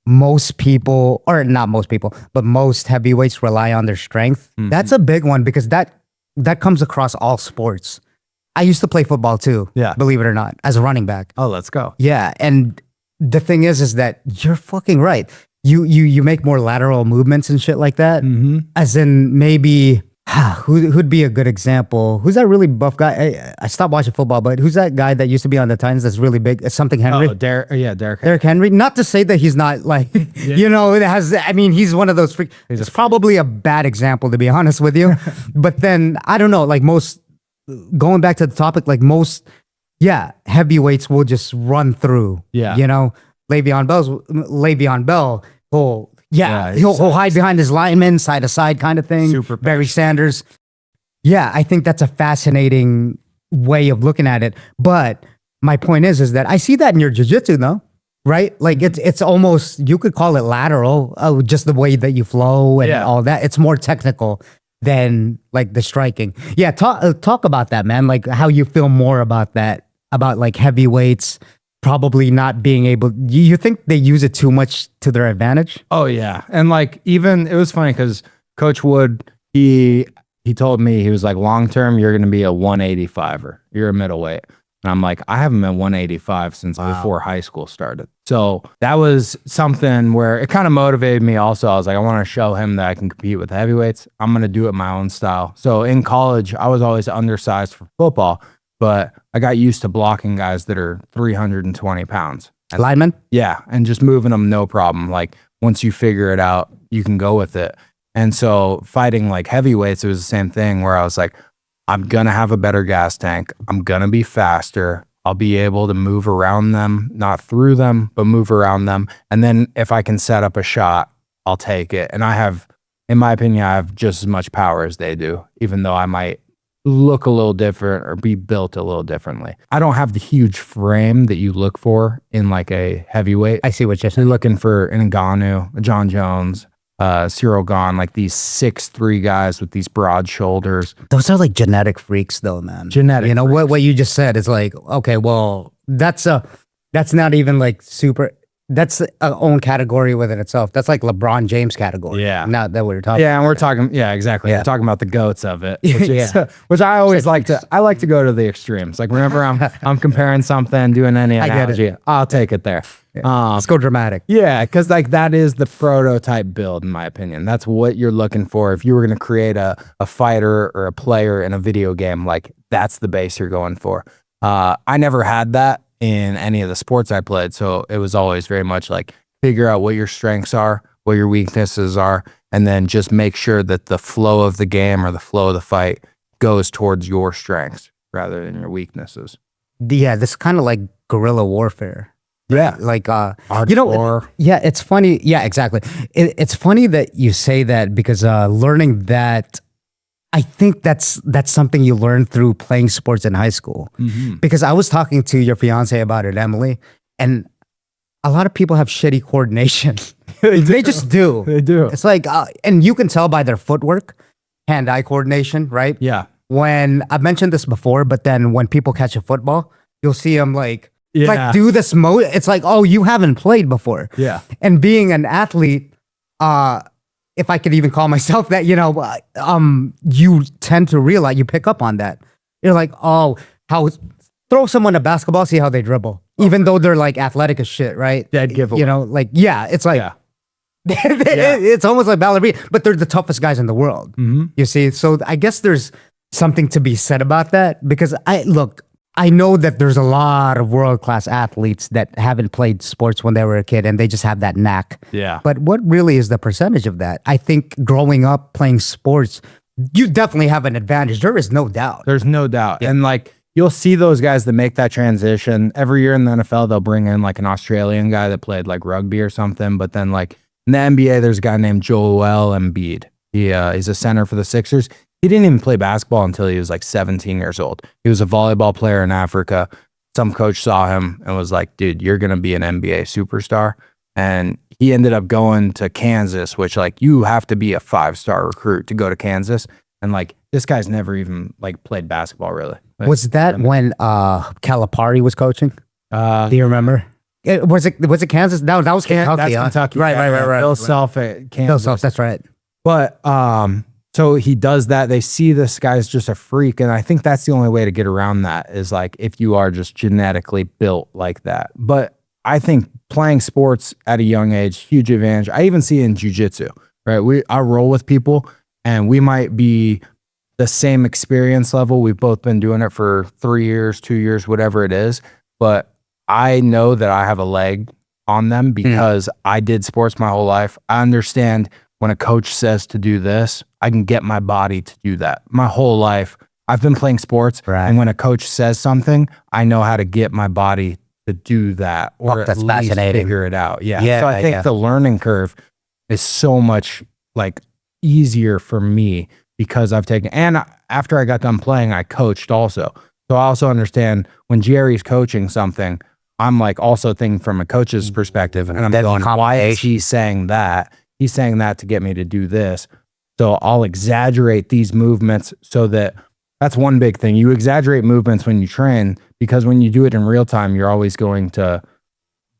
most people, or not most people, but most heavyweights rely on their strength. That's a big one because that comes across all sports. I used to play football too, believe it or not, as a running back. Oh, let's go. Yeah, and the thing is that you're fucking right. You make more lateral movements and shit like that. As in maybe who'd be a good example? Who's that really buff guy? I stopped watching football, but who's that guy that used to be on the Titans that's really big? It's something Henry. Oh, Derek Henry. Not to say that he's not like you know, it has. I mean, he's one of those freaks. It's probably a bad example to be honest with you. But then I don't know. Like most, going back to the topic, like most, heavyweights will just run through. Yeah, you know, Le'Veon Bell. He'll hide behind his lineman, side to side kind of thing. Super Barry Sanders. Yeah, I think that's a fascinating way of looking at it. But my point is that I see that in your jiu-jitsu though, right? Like it's almost, you could call it lateral, just the way that you flow and all that. It's more technical than like the striking. Yeah, talk about that, man. Like how you feel more about that, about like heavyweights probably not being able. You think they use it too much to their advantage? Oh yeah, and like even it was funny because Coach Wood he told me, he was like, long term you're going to be a 185er. You're a middleweight. And I'm like, I haven't been 185 since before high school started. So that was something where it kind of motivated me also. I was like, I want to show him that I can compete with heavyweights. I'm going to do it my own style. So in college, I was always undersized for football, but I got used to blocking guys that are 320 pounds. Linemen? Yeah, and just moving them, no problem. Like once you figure it out, you can go with it. And so fighting like heavyweights, it was the same thing where I was like, I'm going to have a better gas tank. I'm going to be faster. I'll be able to move around them, not through them, but move around them. And then if I can set up a shot, I'll take it. And I have, in my opinion, I have just as much power as they do, even though I might look a little different or be built a little differently. I don't have the huge frame that you look for in like a heavyweight. I see what you're saying. You're looking for an Ngannou, a John Jones, Cyril Gahn, like these 6'3" guys with these broad shoulders. Those are like genetic freaks though, man. Genetic. You know, freaks. what you just said is like, okay, well, that's not even like super, that's a own category within itself. That's like LeBron James category. Yeah. Not that we're talking. Yeah, and we're talking, exactly. Yeah. We're talking about the goats of it. Which I always like to go to the extremes. Like whenever I'm comparing something, doing any analogy, I'll take it there. Let's go dramatic. Yeah, because like that is the prototype build, in my opinion. That's what you're looking for. If you were going to create a fighter or a player in a video game, like that's the base you're going for. I never had that in any of the sports I played. So it was always very much like figure out what your strengths are, what your weaknesses are, and then just make sure that the flow of the game or the flow of the fight goes towards your strengths rather than your weaknesses. Yeah, this is kind of like guerrilla warfare. Yeah. Like, Hardcore. you know, yeah, it's funny. Yeah, exactly. It's funny that you say that because learning that, I think that's something you learn through playing sports in high school. Because I was talking to your fiance about it, Emily, and a lot of people have shitty coordination. They just do. They do. It's like, and you can tell by their footwork, hand-eye coordination, right? Yeah. When I've mentioned this before, but then when people catch a football, you'll see them like do this it's like, oh, you haven't played before. Yeah. And being an athlete, if I could even call myself that, you know, you tend to realize, you pick up on that. You're like, oh, throw someone a basketball, see how they dribble. Even though they're like athletic as shit, right? Dead giveaway. You know, like, it's like, it's almost like ballerina, but they're the toughest guys in the world. You see? So I guess there's something to be said about that because I know that there's a lot of world-class athletes that haven't played sports when they were a kid and they just have that knack. Yeah. But what really is the percentage of that? I think growing up playing sports, you definitely have an advantage. There is no doubt. There's no doubt. Yeah. And like, you'll see those guys that make that transition. Every year in the NFL, they'll bring in like an Australian guy that played like rugby or something. But then like in the NBA, there's a guy named Joel Embiid. He's a center for the Sixers. He didn't even play basketball until he was like 17 years old. He was a volleyball player in Africa. Some coach saw him and was like, dude, you're going to be an NBA superstar. And he ended up going to Kansas, which like you have to be a 5-star recruit to go to Kansas. And like this guy's never even like played basketball really. Like, was that when Calipari was coaching? Do you remember? Was it Kansas? No, that was Kentucky. That's Kentucky. Right. Bill Self at Kansas. Bill Self, that's right. But so he does that. They see this guy's just a freak, and I think that's the only way to get around that is like if you are just genetically built like that. But I think playing sports at a young age, huge advantage. I even see it in jiu-jitsu, right? I roll with people, and we might be the same experience level. We've both been doing it for 3 years, 2 years, whatever it is. But I know that I have a leg on them because I did sports my whole life. I understand when a coach says to do this, I can get my body to do that. My whole life, I've been playing sports. Right. And when a coach says something, I know how to get my body to do that or That's at least fascinating. figure it out. Yeah. Yeah, So I think the learning curve is so much like easier for me because I've taken, and after I got done playing, I coached also. So I also understand when Jerry's coaching something, I'm like also thinking from a coach's perspective, and I'm going, why is he saying that? He's saying that to get me to do this. So I'll exaggerate these movements so that's one big thing. You exaggerate movements when you train because when you do it in real time, you're always going to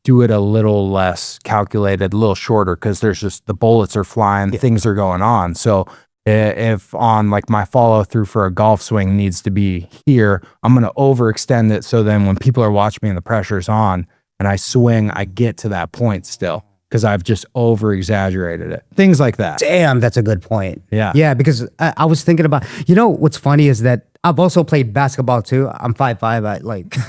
do it a little less calculated, a little shorter because there's just the bullets are flying, things are going on. So if on like my follow through for a golf swing needs to be here, I'm going to overextend it. So then when people are watching me and the pressure's on and I swing, I get to that point still because I've just over exaggerated it. Things like that. Damn, that's a good point. Yeah. Yeah, because I was thinking about, what's funny is that I've also played basketball too. I'm 5'5".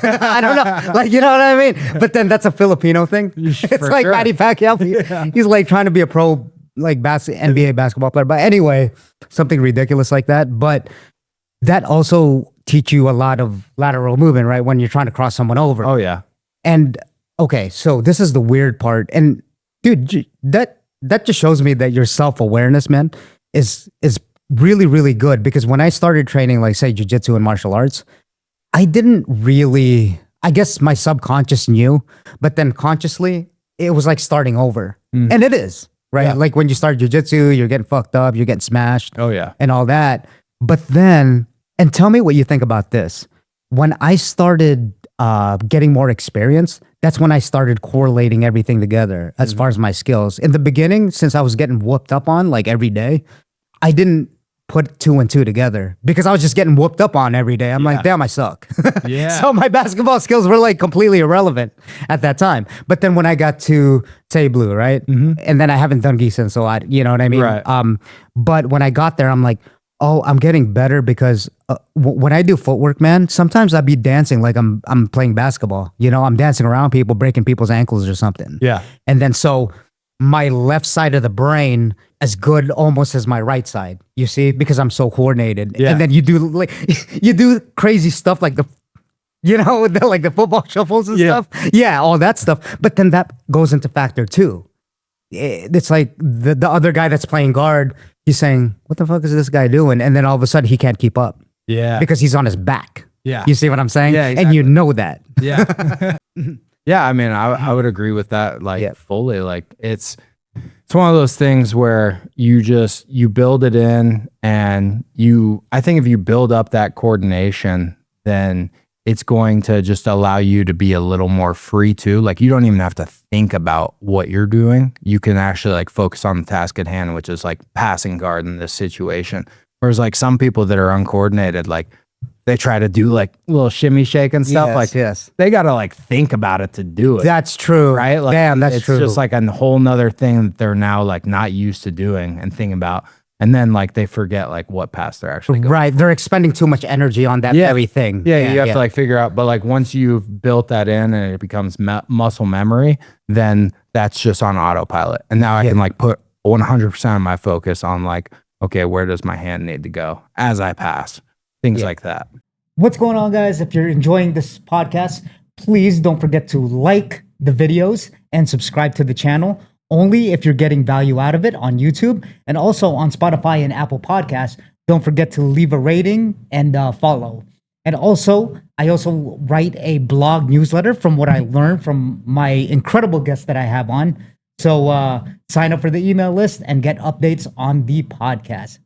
I don't know. Like, you know what I mean? But then that's a Filipino thing. It's like sure. Manny Pacquiao. He's like trying to be a pro like NBA basketball player. But anyway, something ridiculous like that. But that also teach you a lot of lateral movement, right? When you're trying to cross someone over. Oh yeah. And okay, so this is the weird part. And dude, that just shows me that your self-awareness, man, is really, really good. Because when I started training, like say jiu-jitsu and martial arts, I didn't really, I guess my subconscious knew, but then consciously it was like starting over. And it is, right? Yeah. Like when you start jiu-jitsu, you're getting fucked up, you're getting smashed. Oh yeah. And all that. But then, and tell me what you think about this. When I started getting more experience, that's when I started correlating everything together as far as my skills. In the beginning, since I was getting whooped up on like every day, I didn't put 2 and 2 together because I was just getting whooped up on every day. I'm like, damn, I suck. Yeah. So my basketball skills were like completely irrelevant at that time. But then when I got to say blue, right? And then I haven't done gi since, so you know what I mean? Right. But when I got there, I'm like, oh, I'm getting better because when I do footwork, man, sometimes I'd be dancing like I'm playing basketball. I'm dancing around people, breaking people's ankles or something. Yeah. And then so my left side of the brain as good almost as my right side, you see, because I'm so coordinated. Yeah. And then you do crazy stuff like like the football shuffles and stuff. Yeah, all that stuff. But then that goes into factor too. It's like the other guy that's playing guard, he's saying, what the fuck is this guy doing? And then all of a sudden he can't keep up. Yeah. Because he's on his back. Yeah. You see what I'm saying? Yeah, And you know that. Yeah. Yeah. I mean, I would agree with that fully. Like it's one of those things where you build it in and I think if you build up that coordination, then it's going to just allow you to be a little more free too. Like you don't even have to think about what you're doing. You can actually like focus on the task at hand, which is like passing guard in this situation. Whereas like some people that are uncoordinated, like they try to do like little shimmy shake and stuff. Yes. They got to like think about it to do it. That's true. Right? Like, damn, that's true. It's just like a whole nother thing that they're now like not used to doing and thinking about. And then like they forget like what pass they're actually going. Right. They're expending too much energy on that very thing. Yeah, you have to like figure out. But like once you've built that in and it becomes muscle memory, then that's just on autopilot. And now I can like put 100% of my focus on like, okay, where does my hand need to go as I pass? Things like that. What's going on, guys? If you're enjoying this podcast, please don't forget to like the videos and subscribe to the channel. Only if you're getting value out of it on YouTube and also on Spotify and Apple Podcasts. Don't forget to leave a rating and follow. And also, I also write a blog newsletter from what I learned from my incredible guests that I have on. So sign up for the email list and get updates on the podcast.